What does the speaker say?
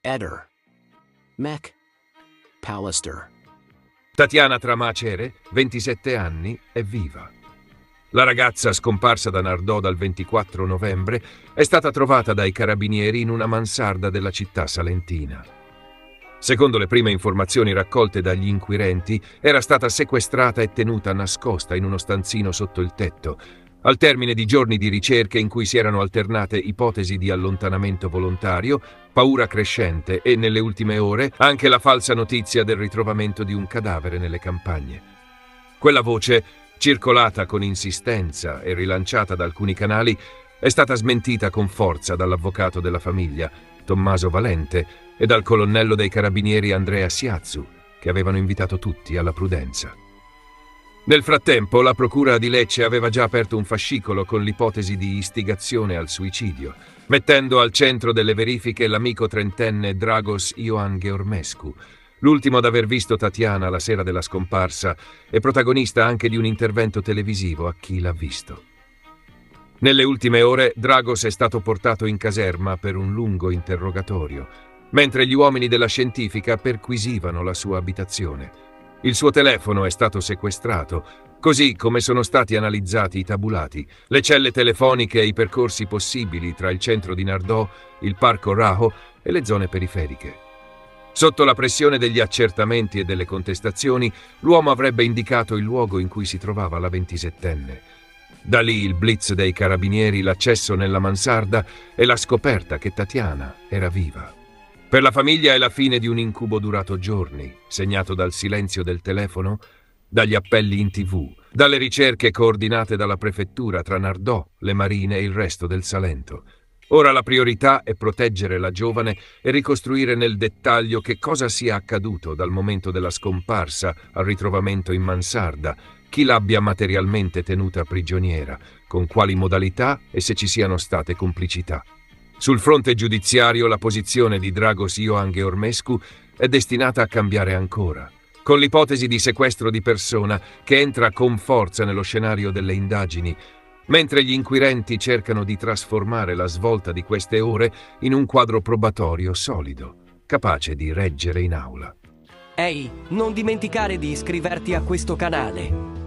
Eder. Mac Pallister. Tatiana Tramacere, 27 anni, è viva. La ragazza, scomparsa da Nardò dal 24 novembre, è stata trovata dai carabinieri in una mansarda della città salentina. Secondo le prime informazioni raccolte dagli inquirenti, era stata sequestrata e tenuta nascosta in uno stanzino sotto il tetto, al termine di giorni di ricerche in cui si erano alternate ipotesi di allontanamento volontario, paura crescente e, nelle ultime ore, anche la falsa notizia del ritrovamento di un cadavere nelle campagne. Quella voce, circolata con insistenza e rilanciata da alcuni canali, è stata smentita con forza dall'avvocato della famiglia, Tommaso Valente, e dal colonnello dei carabinieri Andrea Siazzu, che avevano invitato tutti alla prudenza. Nel frattempo, la procura di Lecce aveva già aperto un fascicolo con l'ipotesi di istigazione al suicidio, mettendo al centro delle verifiche l'amico trentenne Dragos Ioan Gheormescu, l'ultimo ad aver visto Tatiana la sera della scomparsa e protagonista anche di un intervento televisivo a Chi l'ha visto. Nelle ultime ore, Dragos è stato portato in caserma per un lungo interrogatorio, mentre gli uomini della scientifica perquisivano la sua abitazione. Il suo telefono è stato sequestrato, così come sono stati analizzati i tabulati, le celle telefoniche e i percorsi possibili tra il centro di Nardò, il parco Raho e le zone periferiche. Sotto la pressione degli accertamenti e delle contestazioni, l'uomo avrebbe indicato il luogo in cui si trovava la 27enne. Da lì il blitz dei carabinieri, l'accesso nella mansarda e la scoperta che Tatiana era viva. Per la famiglia è la fine di un incubo durato giorni, segnato dal silenzio del telefono, dagli appelli in TV, dalle ricerche coordinate dalla prefettura tra Nardò, le Marine e il resto del Salento. Ora la priorità è proteggere la giovane e ricostruire nel dettaglio che cosa sia accaduto dal momento della scomparsa al ritrovamento in mansarda, chi l'abbia materialmente tenuta prigioniera, con quali modalità e se ci siano state complicità. Sul fronte giudiziario la posizione di Dragos Ioan Gheormescu è destinata a cambiare ancora, con l'ipotesi di sequestro di persona che entra con forza nello scenario delle indagini, mentre gli inquirenti cercano di trasformare la svolta di queste ore in un quadro probatorio solido, capace di reggere in aula. Ehi, non dimenticare di iscriverti a questo canale.